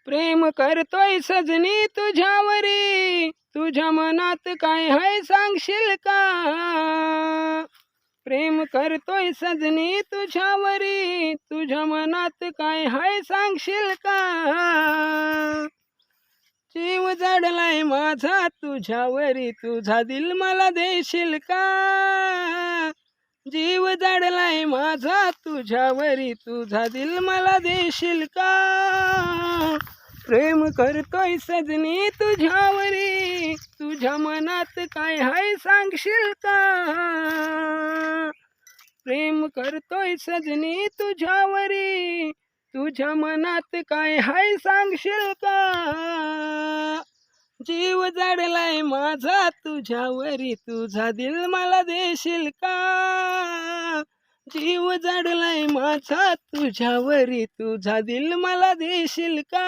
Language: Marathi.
प्रेम करतोय सजनी तुझ्यावरी, तुझ्या मनात काय हाय सांगशील का? प्रेम करतोय सजनी तुझ्यावरी, तुझ्या मनात काय हाय सांगशील का? जीव जडलाय माझा तुझ्यावरी, तुझा दिल मला देशील का? जीव जडलाय माझा तुझ्यावरी, तुझा दिल मला देशील का? प्रेम करतोय सजनी तुझ्यावरी, तुझ्या मनात काय हाय सांगशील का? प्रेम करतोय सजनी तुझ्यावरी, तुझ्या मनात काय हाय सांगशील का? जीव जडलाय माझा तुझ्यावरी, तुझा दिल मला देशील का? जीव जडलाय माझा तुझ्यावरी, तुझा दिल मला देशील का?